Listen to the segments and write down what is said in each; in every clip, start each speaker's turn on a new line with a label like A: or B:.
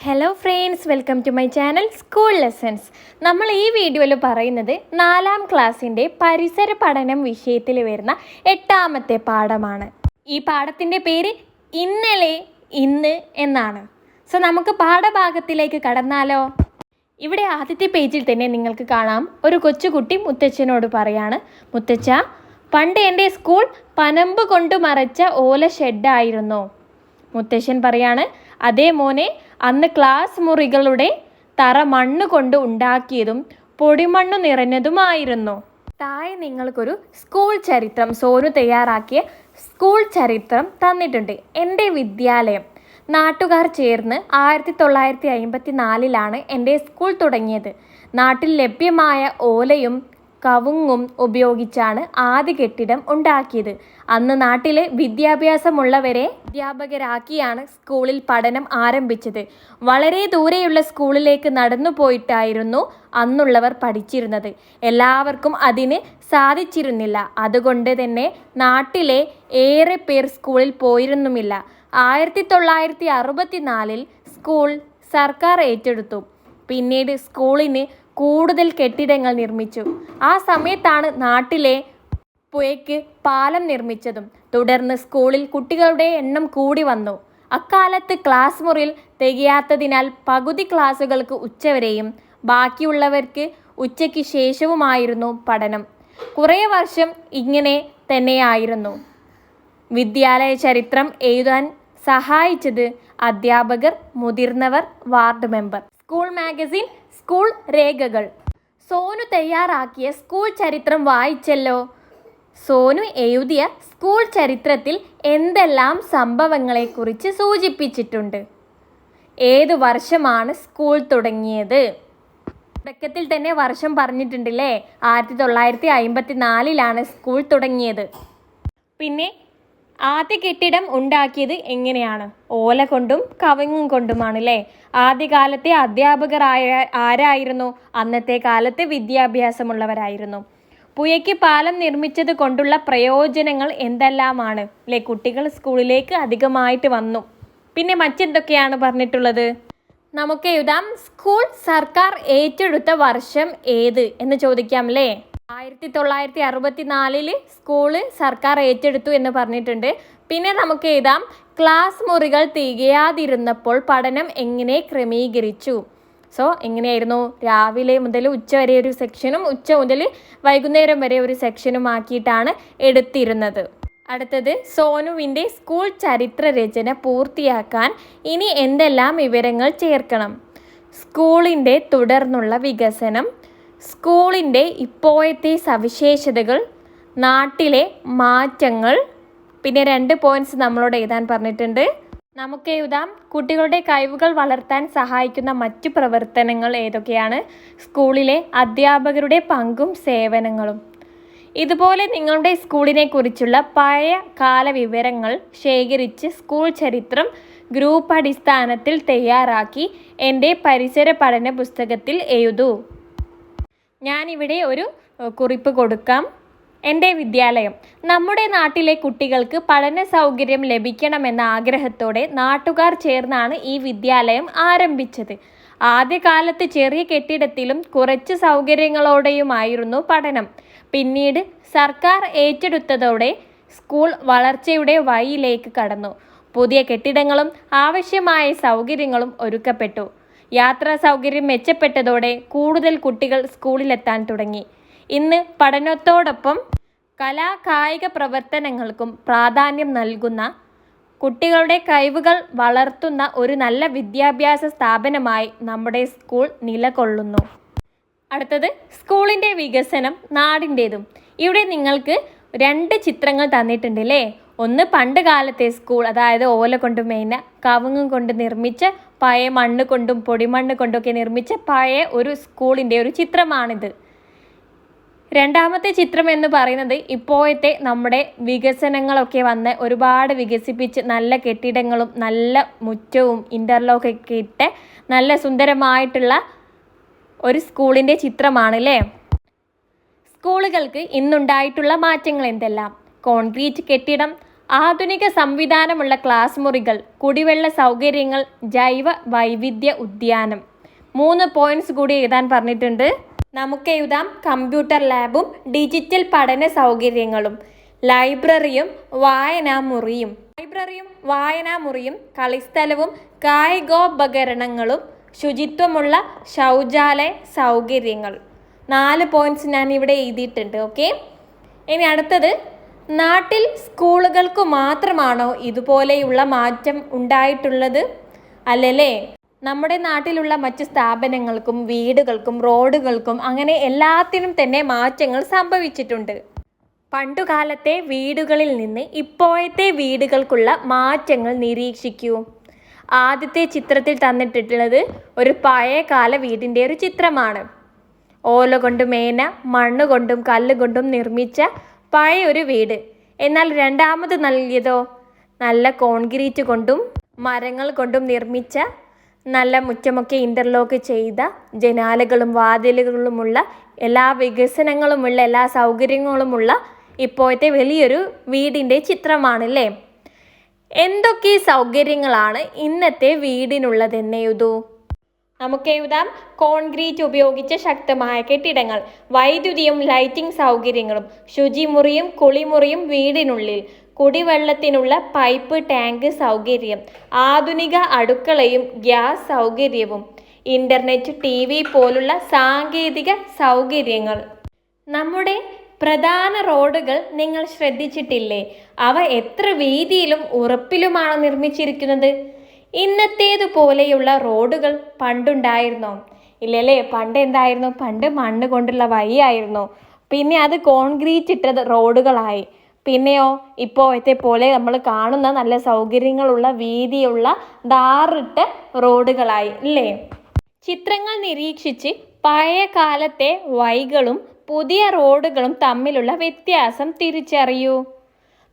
A: Hello friends, welcome to my channel school lessons. നമ്മൾ ഈ വീഡിയോയിൽ പറയുന്നത് 4ാം ക്ലാസ്സിൻ്റെ പരിസര പഠനം വിഷയത്തിൽ വരുന്ന 8ാമത്തെ പാഠമാണ്. ഈ പാഠത്തിൻ്റെ പേര് ഇന്നലെ ഇന്ന് എന്നാണ്. സോ നമുക്ക് പാഠഭാഗത്തിലേക്ക് കടന്നാലോ? ഇവിടെ ആദ്യത്തെ പേജിൽ തന്നെ നിങ്ങൾക്ക് കാണാം, ഒരു കൊച്ചുകുട്ടി മുത്തച്ഛനോട് പറയാണ്, മുത്തച്ഛ, പണ്ട് എൻ്റെ സ്കൂൾ പനമ്പ് കൊണ്ട് മറച്ച ഓല ഷെഡായിരുന്നു. മുത്തശ്ശൻ പറയാണ്, അതേ മോനെ, അന്ന് ക്ലാസ് മുറികളുടെ തറ മണ്ണ് കൊണ്ട് ഉണ്ടാക്കിയതും പൊടിമണ്ണ് നിറഞ്ഞതുമായിരുന്നു. താഴെ നിങ്ങൾക്കൊരു സ്കൂൾ ചരിത്രം, സോനു തയ്യാറാക്കിയ സ്കൂൾ ചരിത്രം തന്നിട്ടുണ്ട്. എൻ്റെ വിദ്യാലയം. നാട്ടുകാർ ചേർന്ന് 1954 എൻ്റെ സ്കൂൾ തുടങ്ങിയത്. നാട്ടിൽ ലഭ്യമായ ഓലയും കവുങ്ങും ഉപയോഗിച്ചാണ് ആദ്യ കെട്ടിടം ഉണ്ടാക്കിയത്. അന്ന് നാട്ടിലെ വിദ്യാഭ്യാസമുള്ളവരെ അധ്യാപകരാക്കിയാണ് സ്കൂളിൽ പഠനം ആരംഭിച്ചത്. വളരെ ദൂരെയുള്ള സ്കൂളിലേക്ക് നടന്നു പോയിട്ടായിരുന്നു അന്നുള്ളവർ പഠിച്ചിരുന്നത്. എല്ലാവർക്കും അതിന് സാധിച്ചിരുന്നില്ല. അതുകൊണ്ട് തന്നെ നാട്ടിലെ ഏറെ പേർ സ്കൂളിൽ പോയിരുന്നുമില്ല. 1964 സ്കൂൾ സർക്കാർ ഏറ്റെടുത്തു. പിന്നീട് സ്കൂളിന് കൂടുതൽ കെട്ടിടങ്ങൾ നിർമ്മിച്ചു. ആ സമയത്താണ് നാട്ടിലെ പുഴയ്ക്ക് പാലം നിർമ്മിച്ചതും. തുടർന്ന് സ്കൂളിൽ കുട്ടികളുടെ എണ്ണം കൂടി വന്നു. അക്കാലത്ത് ക്ലാസ് മുറിയിൽ തികയാത്തതിനാൽ പകുതി ക്ലാസ്സുകൾക്ക് ഉച്ചവരെയും ബാക്കിയുള്ളവർക്ക് ഉച്ചയ്ക്ക് ശേഷവുമായിരുന്നു പഠനം. കുറേ വർഷം ഇങ്ങനെ തന്നെയായിരുന്നു. വിദ്യാലയ ചരിത്രം എഴുതാൻ സഹായിച്ചത് അധ്യാപകർ, മുതിർന്നവർ, ward member. School magazine, school രേഖകൾ. സോനു തയ്യാറാക്കിയ സ്കൂൾ ചരിത്രം വായിച്ചല്ലോ. സോനു എഴുതിയ സ്കൂൾ ചരിത്രത്തിൽ എന്തെല്ലാം സംഭവങ്ങളെക്കുറിച്ച് സൂചിപ്പിച്ചിട്ടുണ്ട്? ഏത് വർഷമാണ് സ്കൂൾ തുടങ്ങിയത്? തുടക്കത്തിൽ തന്നെ വർഷം പറഞ്ഞിട്ടുണ്ടല്ലേ. 1954 സ്കൂൾ തുടങ്ങിയത്. പിന്നെ ആദ്യ കെട്ടിടം ഉണ്ടാക്കിയത് എങ്ങനെയാണ്? ഓല കൊണ്ടും കവുങ്ങും കൊണ്ടുമാണല്ലേ. ആദ്യകാലത്തെ അധ്യാപകർ ആരായിരുന്നു? അന്നത്തെ കാലത്ത് വിദ്യാഭ്യാസമുള്ളവരായിരുന്നു. പുഴയ്ക്ക് പാലം നിർമ്മിച്ചത് കൊണ്ടുള്ള പ്രയോജനങ്ങൾ എന്തെല്ലാമാണ്? അല്ലെ, കുട്ടികൾ സ്കൂളിലേക്ക് അധികമായിട്ട് വന്നു. പിന്നെ മറ്റെന്തൊക്കെയാണ് പറഞ്ഞിട്ടുള്ളത്? നമുക്ക് എഴുതാം. സ്കൂൾ സർക്കാർ ഏറ്റെടുത്ത വർഷം ഏത് എന്ന് ചോദിക്കാം അല്ലേ. 1964 സ്കൂള് സർക്കാർ ഏറ്റെടുത്തു എന്ന് പറഞ്ഞിട്ടുണ്ട്. പിന്നെ നമുക്ക് എഴുതാം, ക്ലാസ് മുറികൾ തികയാതിരുന്നപ്പോൾ പഠനം എങ്ങനെ ക്രമീകരിച്ചു? സോ എങ്ങനെയായിരുന്നു? രാവിലെ മുതൽ ഉച്ച വരെ ഒരു സെക്ഷനും ഉച്ച മുതൽ വൈകുന്നേരം വരെ ഒരു സെക്ഷനും ആക്കിയിട്ടാണ് എടുത്തിരുന്നത്. അടുത്തത്, സോനുവിൻ്റെ സ്കൂൾ ചരിത്ര രചന പൂർത്തിയാക്കാൻ ഇനി എന്തെല്ലാം വിവരങ്ങൾ ചേർക്കണം? സ്കൂളിൻ്റെ തുടർന്നുള്ള വികസനം, സ്കൂളിൻ്റെ ഇപ്പോഴത്തെ സവിശേഷതകൾ, നാട്ടിലെ മാറ്റങ്ങൾ. പിന്നെ 2 പോയിന്റ്സ് നമ്മളോട് എഴുതാൻ പറഞ്ഞിട്ടുണ്ട്. നമുക്ക് എഴുതാം, കുട്ടികളുടെ കഴിവുകൾ വളർത്താൻ സഹായിക്കുന്ന മറ്റു പ്രവർത്തനങ്ങൾ ഏതൊക്കെയാണ്? സ്കൂളിലെ അധ്യാപകരുടെ പങ്കും സേവനങ്ങളും. ഇതുപോലെ നിങ്ങളുടെ സ്കൂളിനെ കുറിച്ചുള്ള പഴയ കാല വിവരങ്ങൾ ശേഖരിച്ച് സ്കൂൾ ചരിത്രം ഗ്രൂപ്പ് അടിസ്ഥാനത്തിൽ തയ്യാറാക്കി എൻ്റെ പരിസര പഠന പുസ്തകത്തിൽ എഴുതൂ. ഞാനിവിടെ ഒരു കുറിപ്പ് കൊടുക്കാം. എൻ്റെ വിദ്യാലയം. നമ്മുടെ നാട്ടിലെ കുട്ടികൾക്ക് പഠന സൗകര്യം ലഭിക്കണമെന്ന ആഗ്രഹത്തോടെ നാട്ടുകാർ ചേർന്നാണ് ഈ വിദ്യാലയം ആരംഭിച്ചത്. ആദ്യകാലത്ത് ചെറിയ കെട്ടിടത്തിലും കുറച്ച് സൗകര്യങ്ങളോടെയുമായിരുന്നു പഠനം. പിന്നീട് സർക്കാർ ഏറ്റെടുത്തതോടെ സ്കൂൾ വളർച്ചയുടെ വഴിയിലേക്ക് കടന്നു. പുതിയ കെട്ടിടങ്ങളും ആവശ്യമായ സൗകര്യങ്ങളും ഒരുക്കപ്പെട്ടു. യാത്രാ സൗകര്യം മെച്ചപ്പെട്ടതോടെ കൂടുതൽ കുട്ടികൾ സ്കൂളിലെത്താൻ തുടങ്ങി. ഇന്ന് പഠനത്തോടൊപ്പം കലാകായിക പ്രവർത്തനങ്ങൾക്കും പ്രാധാന്യം നൽകുന്ന, കുട്ടികളുടെ കഴിവുകൾ വളർത്തുന്ന ഒരു നല്ല വിദ്യാഭ്യാസ സ്ഥാപനമായി നമ്മുടെ സ്കൂൾ നിലകൊള്ളുന്നു. അടുത്തത്, സ്കൂളിൻ്റെ വികസനം നാടിൻ്റേതും. ഇവിടെ നിങ്ങൾക്ക് 2 ചിത്രങ്ങൾ തന്നിട്ടുണ്ട് അല്ലേ. ഒന്ന് പണ്ട് കാലത്തെ സ്കൂൾ, അതായത് ഓല കൊണ്ട് മേഞ്ഞ, കവുങ്ങും കൊണ്ട് നിർമ്മിച്ച, പഴയ മണ്ണ് കൊണ്ടും പൊടിമണ്ണ് കൊണ്ടൊക്കെ നിർമ്മിച്ച പഴയ ഒരു സ്കൂളിൻ്റെ ഒരു ചിത്രമാണിത്. രണ്ടാമത്തെ ചിത്രം എന്ന് പറയുന്നത് ഇപ്പോഴത്തെ നമ്മുടെ വികസനങ്ങളൊക്കെ വന്ന് ഒരുപാട് വികസിപ്പിച്ച് നല്ല കെട്ടിടങ്ങളും നല്ല മുറ്റവും ഇൻ്റർലോക്കൊക്കെ ഇട്ട് നല്ല സുന്ദരമായിട്ടുള്ള ഒരു സ്കൂളിൻ്റെ ചിത്രമാണല്ലേ. സ്കൂളുകൾക്ക് ഇന്നുണ്ടായിട്ടുള്ള മാറ്റങ്ങൾ എന്തെല്ലാം? കോൺക്രീറ്റ് കെട്ടിടം, ആധുനിക സംവിധാനമുള്ള ക്ലാസ് മുറികൾ, കുടിവെള്ള സൗകര്യങ്ങൾ, ജൈവ വൈവിധ്യ ഉദ്യാനം. 3 പോയിന്റ്സ് കൂടി എഴുതാൻ പറഞ്ഞിട്ടുണ്ട്. നമുക്ക് എഴുതാം കമ്പ്യൂട്ടർ ലാബും ഡിജിറ്റൽ പഠന സൗകര്യങ്ങളും, ലൈബ്രറിയും വായനാമുറിയും, കളിസ്ഥലവും കായികോപകരണങ്ങളും, ശുചിത്വമുള്ള ശൗചാലയ സൗകര്യങ്ങൾ. 4 പോയിന്റ്സ് ഞാൻ ഇവിടെ എഴുതിയിട്ടുണ്ട്. ഓക്കെ, ഇനി അടുത്തത്, നാട്ടിൽ സ്കൂളുകൾക്ക് മാത്രമാണോ ഇതുപോലെയുള്ള മാറ്റം ഉണ്ടായിട്ടുള്ളത്? അല്ലല്ലേ, നമ്മുടെ നാട്ടിലുള്ള മറ്റ് സ്ഥാപനങ്ങൾക്കും വീടുകൾക്കും റോഡുകൾക്കും അങ്ങനെ എല്ലാത്തിനും തന്നെ മാറ്റങ്ങൾ സംഭവിച്ചിട്ടുണ്ട്. പണ്ടുകാലത്തെ വീടുകളിൽ നിന്ന് ഇപ്പോഴത്തെ വീടുകൾക്കുള്ള മാറ്റങ്ങൾ നിരീക്ഷിക്കൂ. ആദ്യത്തെ ചിത്രത്തിൽ തന്നിട്ടുള്ളത് ഒരു പഴയകാല വീടിൻ്റെ ഒരു ചിത്രമാണ്. ഓല കൊണ്ട് മേന, മണ്ണ് കൊണ്ടും കല്ലുകൊണ്ടും നിർമ്മിച്ച പഴയ ഒരു വീട്. എന്നാൽ രണ്ടാമത് നൽകിയതോ നല്ല കോൺക്രീറ്റ് കൊണ്ടും മരങ്ങൾ കൊണ്ടും നിർമ്മിച്ച, നല്ല മുറ്റമൊക്കെ ഇൻ്റർലോക്ക് ചെയ്ത, ജനാലകളും വാതിലുകളുമുള്ള, എല്ലാ വികസനങ്ങളുമുള്ള, എല്ലാ സൗകര്യങ്ങളുമുള്ള ഇപ്പോഴത്തെ വലിയൊരു വീടിൻ്റെ ചിത്രമാണല്ലേ. എന്തൊക്കെ സൗകര്യങ്ങളാണ് ഇന്നത്തെ വീടിനുള്ളതെന്ന് എഴുതൂ. നമുക്ക് എഴുതാം കോൺക്രീറ്റ് ഉപയോഗിച്ച ശക്തമായ കെട്ടിടങ്ങൾ, വൈദ്യുതിയും ലൈറ്റിംഗ് സൗകര്യങ്ങളും, ശുചിമുറിയും കുളിമുറിയും വീടിനുള്ളിൽ, കുടിവെള്ളത്തിനുള്ള പൈപ്പ് ടാങ്ക് സൗകര്യം, ആധുനിക അടുക്കളയും ഗ്യാസ് സൗകര്യവും, ഇൻ്റർനെറ്റ്, TV പോലുള്ള സാങ്കേതിക സൗകര്യങ്ങൾ. നമ്മുടെ പ്രധാന റോഡുകൾ നിങ്ങൾ ശ്രദ്ധിച്ചിട്ടില്ലേ? അവ എത്ര വീതിയിലും ഉറപ്പിലുമാണ് നിർമ്മിച്ചിരിക്കുന്നത്. ഇന്നത്തേതുപോലെയുള്ള റോഡുകൾ പണ്ടുണ്ടായിരുന്നോ? ഇല്ലല്ലേ, പണ്ട് എന്തായിരുന്നു? പണ്ട് മണ്ണ് കൊണ്ടുള്ള വഴിയായിരുന്നു. പിന്നെ അത് കോൺക്രീറ്റ് ഇട്ട റോഡുകളായി. പിന്നെയോ ഇപ്പോഴത്തെ പോലെ നമ്മൾ കാണുന്ന നല്ല സൗകര്യങ്ങളുള്ള വീതിയുള്ള ടാറിട്ട റോഡുകളായി ഇല്ലേ. ചിത്രങ്ങൾ നിരീക്ഷിച്ച് പഴയ കാലത്തെ വഴികളും പുതിയ റോഡുകളും തമ്മിലുള്ള വ്യത്യാസം തിരിച്ചറിയൂ.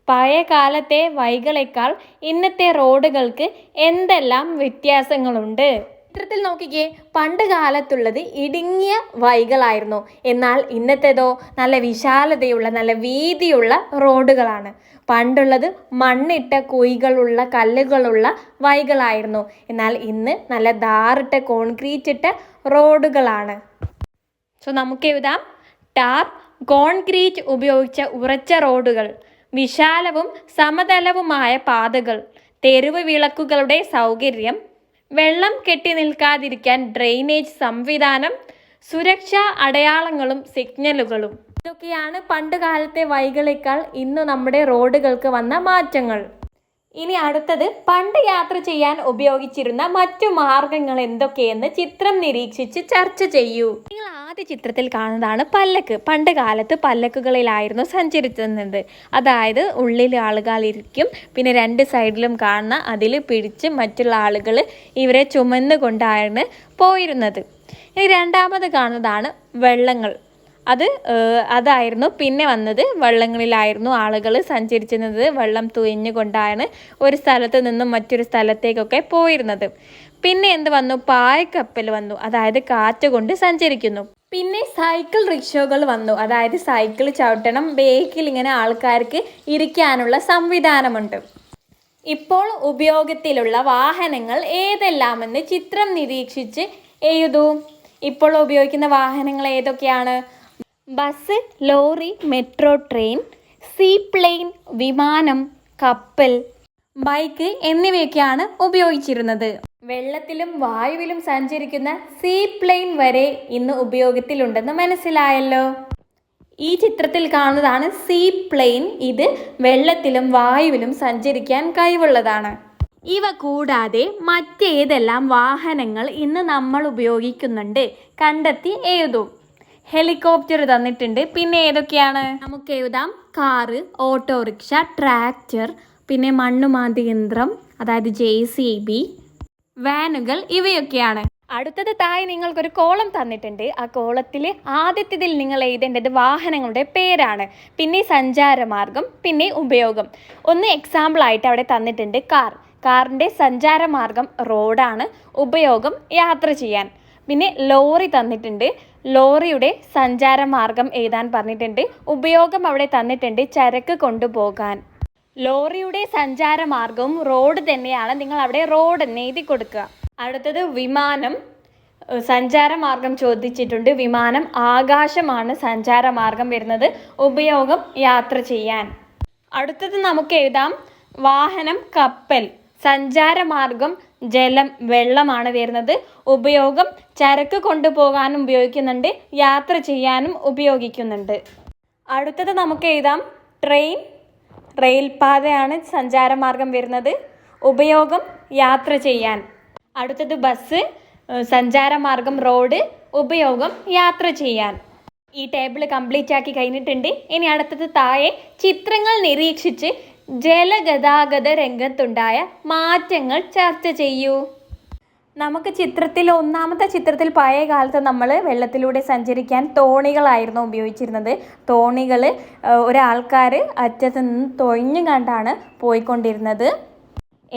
A: പഴയ കാലത്തെ വഴികളേക്കാൾ ഇന്നത്തെ റോഡുകൾക്ക് എന്തെല്ലാം വ്യത്യാസങ്ങളുണ്ട്? ചിത്രത്തിൽ നോക്കിക്കേ, പണ്ട് കാലത്തുള്ളത് ഇടുങ്ങിയ വഴികളായിരുന്നു. എന്നാൽ ഇന്നത്തേതോ നല്ല വിശാലതയുള്ള, നല്ല വീതിയുള്ള റോഡുകളാണ്. പണ്ടുള്ളത് മണ്ണിട്ട കുഴികളുള്ള, കല്ലുകളുള്ള വഴികളായിരുന്നു. എന്നാൽ ഇന്ന് നല്ല ടാറിട്ട, കോൺക്രീറ്റ് ഇട്ട റോഡുകളാണ്. സോ നമുക്ക് എഴുതാം ടാർ, കോൺക്രീറ്റ് ഉപയോഗിച്ച ഉറച്ച റോഡുകൾ, വിശാലവും സമതലവുമായ പാതകൾ, തെരുവ് വിളക്കുകളുടെ സൗകര്യം, വെള്ളം കെട്ടി നിൽക്കാതിരിക്കാൻ ഡ്രെയിനേജ് സംവിധാനം, സുരക്ഷാ അടയാളങ്ങളും സിഗ്നലുകളും. ഇതൊക്കെയാണ് പണ്ട് കാലത്തെ വഴികളേക്കാൾ ഇന്ന് നമ്മുടെ റോഡുകൾക്ക് വന്ന മാറ്റങ്ങൾ. ഇനി അടുത്തത്, പണ്ട് യാത്ര ചെയ്യാൻ ഉപയോഗിച്ചിരുന്ന മറ്റു മാർഗങ്ങൾ എന്തൊക്കെയെന്ന് ചിത്രം നിരീക്ഷിച്ച് ചർച്ച ചെയ്യൂ. നിങ്ങൾ ആദ്യ ചിത്രത്തിൽ കാണുന്നതാണ് പല്ലക്ക്. പണ്ട് കാലത്ത് പല്ലക്കുകളിലായിരുന്നു സഞ്ചരിച്ചിരുന്നത്. അതായത് ഉള്ളിൽ ആളുകളിരിക്കും, പിന്നെ 2 സൈഡിലും കാണുന്ന അതിൽ പിടിച്ച് മറ്റുള്ള ആളുകൾ ഇവരെ ചുമന്നുകൊണ്ടാണ് പോയിരുന്നത്. ഇനി രണ്ടാമത് കാണുന്നതാണ് വെള്ളങ്ങൾ. അതായിരുന്നു പിന്നെ വന്നത്. വെള്ളങ്ങളിലായിരുന്നു ആളുകൾ സഞ്ചരിച്ചിരുന്നത്. വെള്ളം തുഴഞ്ഞുകൊണ്ടാണ് ഒരു സ്ഥലത്ത് നിന്നും മറ്റൊരു സ്ഥലത്തേക്കൊക്കെ പോയിരുന്നത്. പിന്നെ എന്ത് വന്നു? പായ്ക്കപ്പൽ വന്നു, അതായത് കാറ്റ് കൊണ്ട് സഞ്ചരിക്കുന്നു. പിന്നെ സൈക്കിൾ റിക്ഷകൾ വന്നു, അതായത് സൈക്കിൾ ചവിട്ടണം, ബേക്കിൽ ഇങ്ങനെ ആൾക്കാർക്ക് ഇരിക്കാനുള്ള സംവിധാനമുണ്ട്. ഇപ്പോൾ ഉപയോഗത്തിലുള്ള വാഹനങ്ങൾ ഏതെല്ലാമെന്ന് ചിത്രം നിരീക്ഷിച്ച് എഴുതൂ. ഇപ്പോൾ ഉപയോഗിക്കുന്ന വാഹനങ്ങൾ ഏതൊക്കെയാണ്? Bus, lorry, metro train, seaplane, വിമാനം, കപ്പൽ, ബൈക്ക് എന്നിവയൊക്കെയാണ് ഉപയോഗിച്ചിരുന്നത്. വെള്ളത്തിലും വായുവിലും സഞ്ചരിക്കുന്ന സീപ്ലെയിൻ വരെ ഇന്ന് ഉപയോഗത്തിലുണ്ടെന്ന് മനസ്സിലായല്ലോ. ഈ ചിത്രത്തിൽ കാണുന്നതാണ് സീപ്ലെയിൻ. ഇത് വെള്ളത്തിലും വായുവിലും സഞ്ചരിക്കാൻ കഴിവുള്ളതാണ്. ഇവ കൂടാതെ മറ്റേതെല്ലാം വാഹനങ്ങൾ ഇന്ന് നമ്മൾ ഉപയോഗിക്കുന്നുണ്ട്? കണ്ടെത്തി എഴുതും. ഹെലികോപ്റ്റർ തന്നിട്ടുണ്ട്. പിന്നെ ഏതൊക്കെയാണ്? നമുക്ക് എഴുതാം കാറ്, ഓട്ടോറിക്ഷ, ട്രാക്ടർ, പിന്നെ മണ്ണുമാന്തി യന്ത്രം, അതായത് JCB, വാനുകൾ, ഇവയൊക്കെയാണ്. അടുത്തത് താഴെ നിങ്ങൾക്കൊരു കോളം തന്നിട്ടുണ്ട്. ആ കോളത്തിൽ ആദ്യത്തേതിൽ നിങ്ങൾ എഴുതേണ്ടത് വാഹനങ്ങളുടെ പേരാണ്, പിന്നെ സഞ്ചാരമാർഗം, പിന്നെ ഉപയോഗം. ഒന്ന് എക്സാമ്പിളായിട്ട് അവിടെ തന്നിട്ടുണ്ട് കാർ. കാറിൻ്റെ സഞ്ചാരമാർഗം റോഡാണ്, ഉപയോഗം യാത്ര ചെയ്യാൻ. പിന്നെ ലോറി തന്നിട്ടുണ്ട്. ലോറിയുടെ സഞ്ചാരമാർഗം എഴുതാൻ പറഞ്ഞിട്ടുണ്ട്. ഉപയോഗം അവിടെ തന്നിട്ടുണ്ട് ചരക്ക് കൊണ്ടുപോകാൻ. ലോറിയുടെ സഞ്ചാരമാർഗവും റോഡ് തന്നെയാണ്. നിങ്ങൾ അവിടെ റോഡ് എന്ന് എഴുതി കൊടുക്കുക. അടുത്തത് വിമാനം. സഞ്ചാരമാർഗം ചോദിച്ചിട്ടുണ്ട്. വിമാനം ആകാശമാണ് സഞ്ചാരമാർഗം വരുന്നത്. ഉപയോഗം യാത്ര ചെയ്യാൻ. അടുത്തത് നമുക്ക് എഴുതാം വാഹനം കപ്പൽ. സഞ്ചാരമാർഗം ജലം വെള്ളമാണ് വരുന്നത്. ഉപയോഗം ചരക്ക് കൊണ്ടുപോകാനും ഉപയോഗിക്കുന്നുണ്ട്, യാത്ര ചെയ്യാനും ഉപയോഗിക്കുന്നുണ്ട്. അടുത്തത് നമുക്ക് എഴുതാം ട്രെയിൻ. റെയിൽപാതയാണ് സഞ്ചാരമാർഗം വരുന്നത്. ഉപയോഗം യാത്ര ചെയ്യാൻ. അടുത്തത് ബസ്. സഞ്ചാരമാർഗം റോഡ്. ഉപയോഗം യാത്ര ചെയ്യാൻ. ഈ ടേബിൾ കംപ്ലീറ്റ് ആക്കി കഴിഞ്ഞിട്ടുണ്ട്. ഇനി അടുത്തത് താഴെ ചിത്രങ്ങൾ നിരീക്ഷിച്ച് ജലഗതാഗത രംഗത്തുണ്ടായ മാറ്റങ്ങൾ ചർച്ച ചെയ്യൂ. നമുക്ക് ഒന്നാമത്തെ ചിത്രത്തിൽ പഴയ കാലത്ത് നമ്മൾ വെള്ളത്തിലൂടെ സഞ്ചരിക്കാൻ തോണികളായിരുന്നു ഉപയോഗിച്ചിരുന്നത്. തോണികൾ ഒരാൾക്കാർ അറ്റത്ത് നിന്ന് തൊഴിഞ്ഞു കണ്ടാണ് പോയിക്കൊണ്ടിരുന്നത്.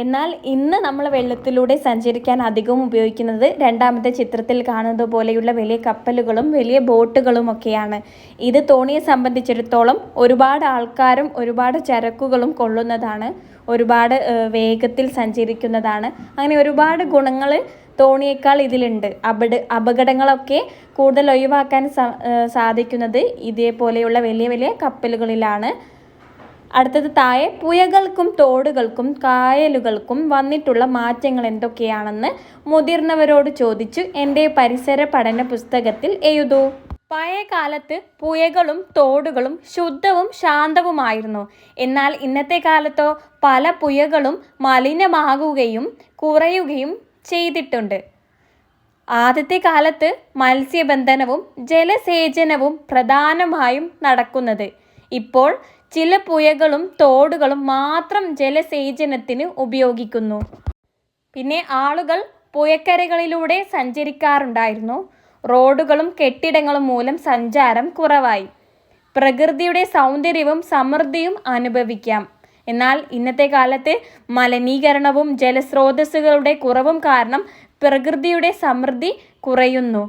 A: എന്നാൽ ഇന്ന് നമ്മൾ വെള്ളത്തിലൂടെ സഞ്ചരിക്കാൻ അധികവും ഉപയോഗിക്കുന്നത് രണ്ടാമത്തെ ചിത്രത്തിൽ കാണുന്നത് പോലെയുള്ള വലിയ കപ്പലുകളും വലിയ ബോട്ടുകളും ഒക്കെയാണ്. ഇത് തോണിയെ സംബന്ധിച്ചിടത്തോളം ഒരുപാട് ആൾക്കാരും ഒരുപാട് ചരക്കുകളും കൊള്ളുന്നതാണ്, ഒരുപാട് വേഗത്തിൽ സഞ്ചരിക്കുന്നതാണ്. അങ്ങനെ ഒരുപാട് ഗുണങ്ങൾ തോണിയേക്കാൾ ഇതിലുണ്ട്. അപകടങ്ങളൊക്കെ കൂടുതൽ ഒഴിവാക്കാൻ സാധിക്കുന്നത് ഇതേപോലെയുള്ള വലിയ വലിയ കപ്പലുകളിലാണ്. അടുത്തത് താഴെ പുഴകൾക്കും തോടുകൾക്കും കായലുകൾക്കും വന്നിട്ടുള്ള മാറ്റങ്ങൾ എന്തൊക്കെയാണെന്ന് മുതിർന്നവരോട് ചോദിച്ചു എൻ്റെ പരിസര പഠന പുസ്തകത്തിൽ എഴുതൂ. പഴയ കാലത്ത് പുഴകളും തോടുകളും ശുദ്ധവും ശാന്തവുമായിരുന്നു. എന്നാൽ ഇന്നത്തെ കാലത്തോ പല പുഴകളും മലിനമാകുകയും കുറയുകയും ചെയ്തിട്ടുണ്ട്. ആദ്യത്തെ കാലത്ത് മത്സ്യബന്ധനവും ജലസേചനവും പ്രധാനമായും നടക്കുന്നത്. ഇപ്പോൾ ചില പുഴകളും തോടുകളും മാത്രം ജലസേചനത്തിന് ഉപയോഗിക്കുന്നു. പിന്നെ ആളുകൾ പുഴക്കരകളിലൂടെ സഞ്ചരിക്കാറുണ്ടായിരുന്നു. റോഡുകളും കെട്ടിടങ്ങളും മൂലം സഞ്ചാരം കുറവായി. പ്രകൃതിയുടെ സൗന്ദര്യവും സമൃദ്ധിയും അനുഭവിക്കാം. എന്നാൽ ഇന്നത്തെ കാലത്ത് മലിനീകരണവും ജലസ്രോതസ്സുകളുടെ കുറവും കാരണം പ്രകൃതിയുടെ സമൃദ്ധി കുറയുന്നു.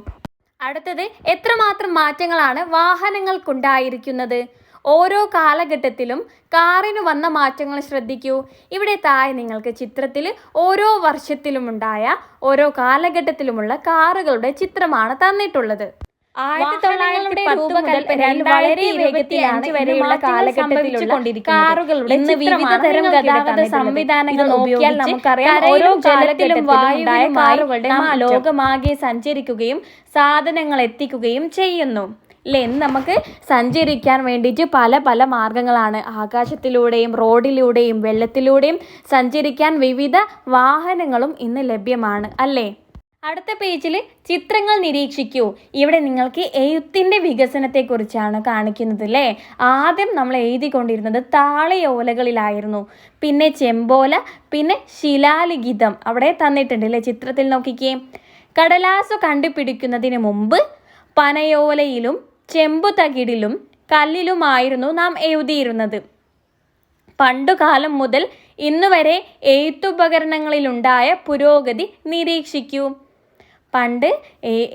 A: അടുത്തത് എത്രമാത്രം മാറ്റങ്ങളാണ് വാഹനങ്ങൾക്കുണ്ടായിരിക്കുന്നത്? ഓരോ കാലഘട്ടത്തിലും കാറിന് വന്ന മാറ്റങ്ങൾ ശ്രദ്ധിക്കൂ. ഇവിടെ താഴെ നിങ്ങൾക്ക് ചിത്രത്തിൽ ഓരോ വർഷത്തിലുമുണ്ടായ ഓരോ കാലഘട്ടത്തിലുമുള്ള കാറുകളുടെ ചിത്രമാണ് തന്നിട്ടുള്ളത്. 1910 മുതൽ 2025 വരെയുള്ള കാലഘട്ടത്തിലുള്ള കാറുകളുടെ വിവിധ തരം ഗതാഗത സംവിധാനങ്ങൾ നോക്കിയാൽ നമുക്കറിയാം ഓരോ കാലത്തിലും വായുവിലും കാറുകളുടെ ലോകമാകെ സഞ്ചരിക്കുകയും സാധനങ്ങൾ എത്തിക്കുകയും ചെയ്യുന്നു. അല്ലേ? നമുക്ക് സഞ്ചരിക്കാൻ വേണ്ടിയിട്ട് പല പല മാർഗങ്ങളാണ്. ആകാശത്തിലൂടെയും റോഡിലൂടെയും വെള്ളത്തിലൂടെയും സഞ്ചരിക്കാൻ വിവിധ വാഹനങ്ങളും ഇന്ന് ലഭ്യമാണ്, അല്ലേ? അടുത്ത പേജിൽ ചിത്രങ്ങൾ നിരീക്ഷിക്കൂ. ഇവിടെ നിങ്ങൾക്ക് എഴുത്തിൻ്റെ വികസനത്തെക്കുറിച്ചാണ് കാണിക്കുന്നത്, അല്ലേ? ആദ്യം നമ്മൾ എഴുതിക്കൊണ്ടിരുന്നത് താളയോലകളിലായിരുന്നു, പിന്നെ ചെമ്പോല, പിന്നെ ശിലാലിഖിതം അവിടെ തന്നിട്ടുണ്ട്, അല്ലേ? ചിത്രത്തിൽ നോക്കിക്കേ. കടലാസു കണ്ടുപിടിക്കുന്നതിന് മുമ്പ് പനയോലയിലും ചെമ്പുതകിടിലും കല്ലിലുമായിരുന്നു നാം എഴുതിയിരുന്നത്. പണ്ടുകാലം മുതൽ ഇന്നുവരെ എഴുത്തുപകരണങ്ങളിലുണ്ടായ പുരോഗതി നിരീക്ഷിക്കൂ. പണ്ട്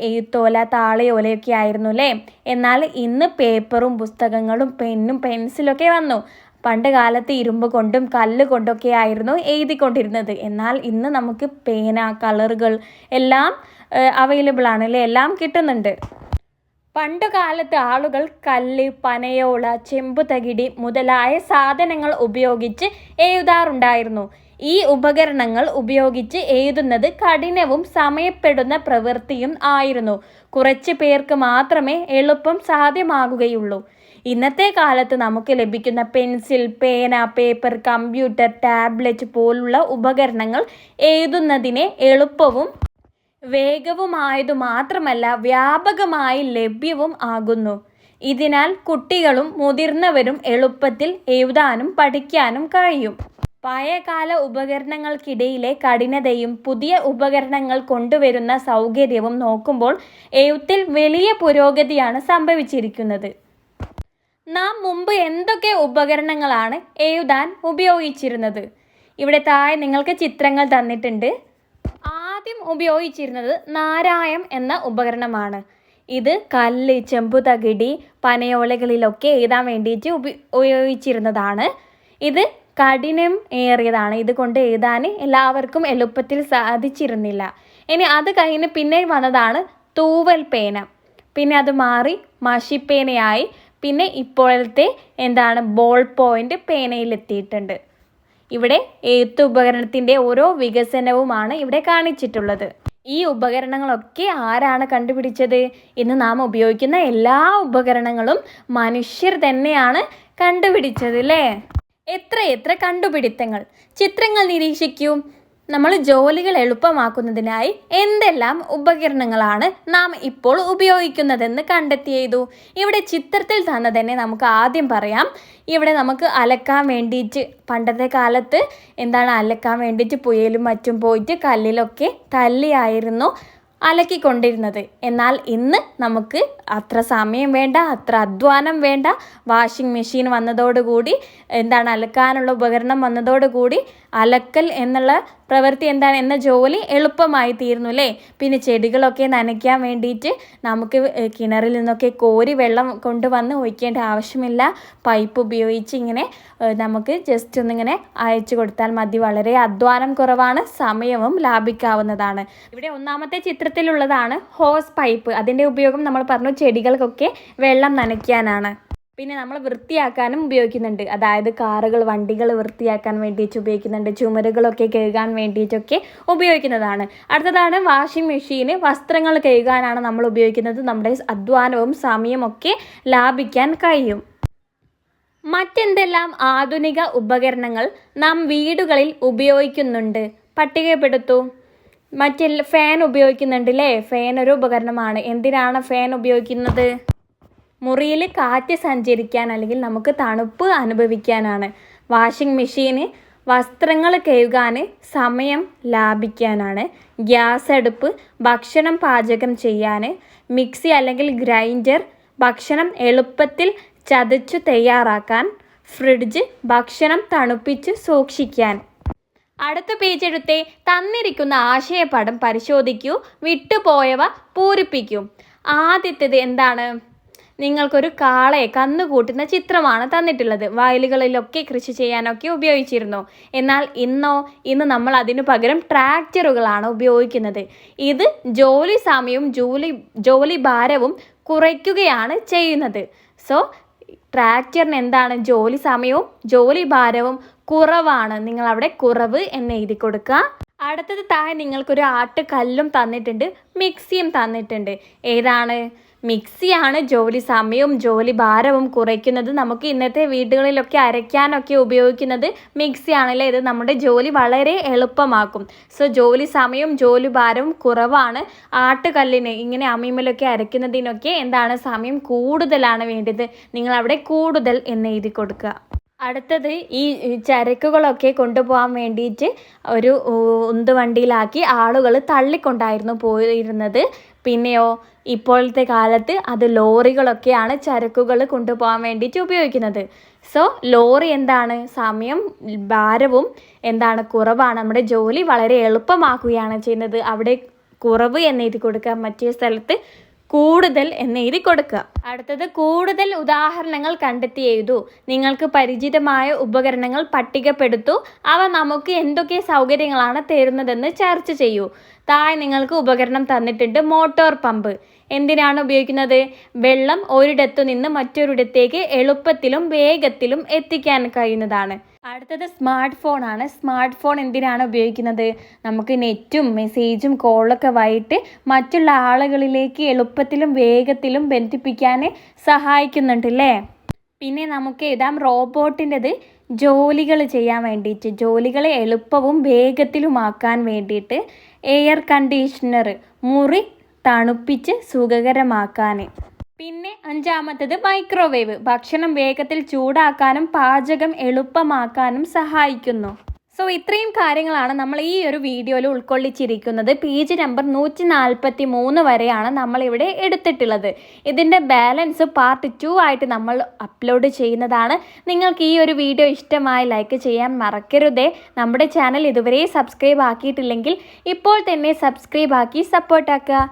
A: എഴുത്തോല താളയോലയൊക്കെ ആയിരുന്നു, അല്ലേ? എന്നാൽ ഇന്ന് പേപ്പറും പുസ്തകങ്ങളും പെന്നും പെൻസിലൊക്കെ വന്നു. പണ്ട് കാലത്ത് ഇരുമ്പ് കൊണ്ടും കല്ല് കൊണ്ടൊക്കെ ആയിരുന്നു എഴുതിക്കൊണ്ടിരുന്നത്. എന്നാൽ ഇന്ന് നമുക്ക് പേന, കളറുകൾ എല്ലാം അവൈലബിൾ ആണ്, അല്ലേ? എല്ലാം കിട്ടുന്നുണ്ട്. പണ്ടു കാലത്ത് ആളുകൾ കല്ല്, പനയോല, ചെമ്പുതകിടി മുതലായ സാധനങ്ങൾ ഉപയോഗിച്ച് എഴുതാറുണ്ടായിരുന്നു. ഈ ഉപകരണങ്ങൾ ഉപയോഗിച്ച് എഴുതുന്നത് കഠിനവും സമയപ്പെടുന്ന പ്രവൃത്തിയും ആയിരുന്നു. കുറച്ച് പേർക്ക് മാത്രമേ എളുപ്പം സാധ്യമാകുകയുള്ളൂ. ഇന്നത്തെ കാലത്ത് നമുക്ക് ലഭിക്കുന്ന പെൻസിൽ, പേന, പേപ്പർ, കമ്പ്യൂട്ടർ, ടാബ്ലറ്റ് പോലുള്ള ഉപകരണങ്ങൾ എഴുതുന്നതിനെ എളുപ്പവും വേഗവുമായതു മാത്രമല്ല വ്യാപകമായി ലഭ്യവും ആകുന്നു. ഇതിനാൽ കുട്ടികളും മുതിർന്നവരും എളുപ്പത്തിൽ എഴുതാനും പഠിക്കാനും കഴിയും. പഴയകാല ഉപകരണങ്ങൾക്കിടയിലെ കഠിനതയും പുതിയ ഉപകരണങ്ങൾ കൊണ്ടുവരുന്ന സൗകര്യവും നോക്കുമ്പോൾ എഴുത്തിൽ വലിയ പുരോഗതിയാണ് സംഭവിച്ചിരിക്കുന്നത്. നാം മുമ്പ് എന്തൊക്കെ ഉപകരണങ്ങളാണ് എഴുതാൻ ഉപയോഗിച്ചിരുന്നത്? ഇവിടെ താഴെ നിങ്ങൾക്ക് ചിത്രങ്ങൾ തന്നിട്ടുണ്ട്. ആദ്യം ഉപയോഗിച്ചിരുന്നത് നാരായം എന്ന ഉപകരണമാണ്. ഇത് കല്ല്, ചെമ്പുതകിടി, പനയോലകളിലൊക്കെ എഴുതാൻ വേണ്ടിയിട്ട് ഉപയോഗിച്ചിരുന്നതാണ്. ഇത് കഠിനം ഏറിയതാണ്. ഇതുകൊണ്ട് എഴുതാൻ എല്ലാവർക്കും എളുപ്പത്തിൽ സാധിച്ചിരുന്നില്ല. ഇനി അത് കഴിഞ്ഞ് പിന്നെ വന്നതാണ് തൂവൽ പേന. പിന്നെ അത് മാറി മഷിപ്പേനയായി. പിന്നെ ഇപ്പോഴത്തെ ബോൾ പോയിന്റ് പേനയിലെത്തിയിട്ടുണ്ട്. ഇവിടെ എഴുത്ത് ഉപകരണത്തിൻ്റെ ഓരോ വികസനവുമാണ് ഇവിടെ കാണിച്ചിട്ടുള്ളത്. ഈ ഉപകരണങ്ങളൊക്കെ ആരാണ് കണ്ടുപിടിച്ചത്? ഇന്ന് നാം ഉപയോഗിക്കുന്ന എല്ലാ ഉപകരണങ്ങളും മനുഷ്യർ തന്നെയാണ് കണ്ടുപിടിച്ചത് അല്ലേ? എത്ര കണ്ടുപിടുത്തങ്ങൾ! ചിത്രങ്ങൾ നിരീക്ഷിക്കൂ. നമ്മൾ ജോലികൾ എളുപ്പമാക്കുന്നതിനായി എന്തെല്ലാം ഉപകരണങ്ങളാണ് നാം ഇപ്പോൾ ഉപയോഗിക്കുന്നതെന്ന് കണ്ടെത്തിയതു. ഇവിടെ ചിത്രത്തിൽ തന്നെ നമുക്ക് ആദ്യം പറയാം. ഇവിടെ നമുക്ക് അലക്കാൻ വേണ്ടിയിട്ട് പണ്ടത്തെ കാലത്ത് അലക്കാൻ വേണ്ടിയിട്ട് പുഴയിലും മറ്റും പോയിട്ട് കല്ലിലൊക്കെ തല്ലിയായിരുന്നു അലക്കിക്കൊണ്ടിരുന്നത്. എന്നാൽ ഇന്ന് നമുക്ക് അത്ര സമയം വേണ്ട, അത്ര അധ്വാനം വേണ്ട. വാഷിംഗ് മെഷീൻ വന്നതോടുകൂടി അലക്കാനുള്ള ഉപകരണം വന്നതോടുകൂടി അലക്കൽ എന്നുള്ള പ്രവൃത്തി എന്ന ജോലി എളുപ്പമായി തീർന്നു അല്ലേ? പിന്നെ ചെടികളൊക്കെ നനയ്ക്കാൻ വേണ്ടിയിട്ട് നമുക്ക് കിണറിൽ നിന്നൊക്കെ കോരി വെള്ളം കൊണ്ടുവന്ന് ഒഴിക്കേണ്ട ആവശ്യമില്ല. പൈപ്പ് ഉപയോഗിച്ച് ഇങ്ങനെ നമുക്ക് ജസ്റ്റ് ഒന്നിങ്ങനെ അയച്ചു കൊടുത്താൽ മതി. വളരെ അധ്വാനം കുറവാണ്, സമയവും ലാഭിക്കാവുന്നതാണ്. ഇവിടെ ഒന്നാമത്തെ ചിത്രത്തിലുള്ളതാണ് ഹോസ് പൈപ്പ്. അതിൻ്റെ ഉപയോഗം നമ്മൾ പറഞ്ഞു ചെടികൾക്കൊക്കെ വെള്ളം നനയ്ക്കാനാണ്. പിന്നെ നമ്മൾ വൃത്തിയാക്കാനും ഉപയോഗിക്കുന്നുണ്ട്. അതായത് കാറുകൾ, വണ്ടികൾ വൃത്തിയാക്കാൻ വേണ്ടിയിട്ട് ഉപയോഗിക്കുന്നുണ്ട്. ചുമരുകളൊക്കെ കഴുകാൻ വേണ്ടിയിട്ടൊക്കെ ഉപയോഗിക്കുന്നതാണ്. അടുത്തതാണ് വാഷിംഗ് മെഷീൻ. വസ്ത്രങ്ങൾ കഴുകാനാണ് നമ്മൾ ഉപയോഗിക്കുന്നത്. നമ്മുടെ അധ്വാനവും സമയമൊക്കെ ലാഭിക്കാൻ കഴിയും. മറ്റെന്തെല്ലാം ആധുനിക ഉപകരണങ്ങൾ നാം വീടുകളിൽ ഉപയോഗിക്കുന്നുണ്ട്? പട്ടികപ്പെടുത്തൂ. ഫാൻ ഉപയോഗിക്കുന്നുണ്ട് അല്ലേ? ഫാൻ ഒരു ഉപകരണമാണ്. എന്തിനാണ് ഫാൻ ഉപയോഗിക്കുന്നത്? മുറിയിൽ കാറ്റ് സഞ്ചരിക്കാൻ, അല്ലെങ്കിൽ നമുക്ക് തണുപ്പ് അനുഭവിക്കാനാണ്. വാഷിംഗ് മെഷീന് വസ്ത്രങ്ങൾ കഴുകാൻ, സമയം ലാഭിക്കാനാണ്. ഗ്യാസ് അടുപ്പ് ഭക്ഷണം പാചകം ചെയ്യാൻ. മിക്സി അല്ലെങ്കിൽ ഗ്രൈൻഡർ ഭക്ഷണം എളുപ്പത്തിൽ ചതച്ചു തയ്യാറാക്കാൻ. ഫ്രിഡ്ജ് ഭക്ഷണം തണുപ്പിച്ച് സൂക്ഷിക്കാൻ. അടുത്ത പേജ് എടുത്തേ. തന്നിരിക്കുന്ന ആശയപടം പരിശോധിക്കൂ, വിട്ടുപോയവ പൂരിപ്പിക്കൂ. ആദ്യത്തേത് നിങ്ങൾക്കൊരു കാളയെ കന്നുകൂട്ടുന്ന ചിത്രമാണ് തന്നിട്ടുള്ളത്. വയലുകളിലൊക്കെ കൃഷി ചെയ്യാനൊക്കെ ഉപയോഗിച്ചിരുന്നു. എന്നാൽ ഇന്ന് നമ്മൾ അതിനു പകരം ട്രാക്ടറുകളാണ് ഉപയോഗിക്കുന്നത്. ഇത് ജോലി സമയവും ജോലി ഭാരവും കുറയ്ക്കുകയാണ് ചെയ്യുന്നത്. സോ ട്രാക്ടറിന് ജോലി സമയവും ജോലി ഭാരവും കുറവാണ്. നിങ്ങൾ അവിടെ കുറവ് എന്ന് എഴുതി കൊടുക്കുക. അടുത്തത് താഴെ നിങ്ങൾക്കൊരു ആട്ടുകല്ലും തന്നിട്ടുണ്ട്, മിക്സിയും തന്നിട്ടുണ്ട്. മിക്സിയാണ് ജോലി സമയവും ജോലി ഭാരവും കുറയ്ക്കുന്നത്. നമുക്ക് ഇന്നത്തെ വീടുകളിലൊക്കെ അരയ്ക്കാനൊക്കെ ഉപയോഗിക്കുന്നത് മിക്സിയാണല്ലേ. ഇത് നമ്മുടെ ജോലി വളരെ എളുപ്പമാക്കും. സോ ജോലി സമയവും ജോലി ഭാരവും കുറവാണ്. ആട്ടുകല്ലിന് ഇങ്ങനെ അമ്മിമേലൊക്കെ അരയ്ക്കുന്നതിനൊക്കെ സമയം കൂടുതലാണ് വേണ്ടത്. നിങ്ങൾ അവിടെ കൂടുതൽ എന്ന് എഴുതി കൊടുക്കുക. അടുത്തത് ഈ ചരക്കുകളൊക്കെ കൊണ്ടുപോകാൻ വേണ്ടിയിട്ട് ഒരു ഉന്തുവണ്ടിയിലാക്കി ആളുകൾ തള്ളിക്കൊണ്ടായിരുന്നു പോയിരുന്നത്. പിന്നെയോ ഇപ്പോഴത്തെ കാലത്ത് അത് ലോറികളൊക്കെയാണ് ചരക്കുകൾ കൊണ്ടുപോകാൻ വേണ്ടിയിട്ട് ഉപയോഗിക്കുന്നത്. സോ ലോറി സമയം ഭാരവും കുറവാണ്. നമ്മുടെ ജോലി വളരെ എളുപ്പമാക്കുകയാണ് ചെയ്യുന്നത്. അവിടെ കുറവ് എന്ന് എഴുതി കൊടുക്കുക, മറ്റേ സ്ഥലത്ത് കൂടുതൽ എന്ന് എഴുതി കൊടുക്കുക. അടുത്തത് കൂടുതൽ ഉദാഹരണങ്ങൾ കണ്ടെത്തി എഴുതൂ. നിങ്ങൾക്ക് പരിചിതമായ ഉപകരണങ്ങൾ പട്ടികപ്പെടുത്തൂ. അവ നമുക്ക് എന്തൊക്കെ സൗകര്യങ്ങളാണ് തരുന്നതെന്ന് ചർച്ച ചെയ്യൂ. താഴെ നിങ്ങൾക്ക് ഉപകരണം തന്നിട്ടുണ്ട്. മോട്ടോർ പമ്പ് എന്തിനാണ് ഉപയോഗിക്കുന്നത്? വെള്ളം ഒരിടത്തു നിന്ന് മറ്റൊരിടത്തേക്ക് എളുപ്പത്തിലും വേഗത്തിലും എത്തിക്കാൻ കഴിയുന്നതാണ്. അടുത്തത് സ്മാർട്ട് ഫോൺ ആണ്. സ്മാർട്ട് ഫോൺ എന്തിനാണ് ഉപയോഗിക്കുന്നത്? നമുക്ക് നെറ്റും മെസ്സേജും കോളൊക്കെ വഴിയിട്ട് മറ്റുള്ള ആളുകളിലേക്ക് എളുപ്പത്തിലും വേഗത്തിലും ബന്ധിപ്പിക്കാൻ സഹായിക്കുന്നുണ്ട് അല്ലേ? പിന്നെ നമുക്ക് റോബോട്ടിൻ്റെത് ജോലികൾ ചെയ്യാൻ വേണ്ടിയിട്ട്, ജോലികളെ എളുപ്പവും വേഗത്തിലുമാക്കാൻ വേണ്ടിയിട്ട്. എയർ കണ്ടീഷണർ മുറി തണുപ്പിച്ച് സുഖകരമാക്കാൻ. പിന്നെ അഞ്ചാമത്തത് മൈക്രോവേവ്, ഭക്ഷണം വേഗത്തിൽ ചൂടാക്കാനും പാചകം എളുപ്പമാക്കാനും സഹായിക്കുന്നു. സോ ഇത്രയും കാര്യങ്ങളാണ് നമ്മൾ ഈ ഒരു വീഡിയോയിൽ ഉൾക്കൊള്ളിച്ചിരിക്കുന്നത്. പേജ് നമ്പർ 143 വരെയാണ് നമ്മളിവിടെ എടുത്തിട്ടുള്ളത്. ഇതിൻ്റെ ബാലൻസ് പാർട്ട് 2 ആയിട്ട് നമ്മൾ അപ്ലോഡ് ചെയ്യുന്നതാണ്. നിങ്ങൾക്ക് ഈ ഒരു വീഡിയോ ഇഷ്ടമായി ലൈക്ക് ചെയ്യാൻ മറക്കരുതേ. നമ്മുടെ ചാനൽ ഇതുവരെ സബ്സ്ക്രൈബ് ആക്കിയിട്ടില്ലെങ്കിൽ ഇപ്പോൾ തന്നെ സബ്സ്ക്രൈബ് ആക്കി സപ്പോർട്ടാക്കുക.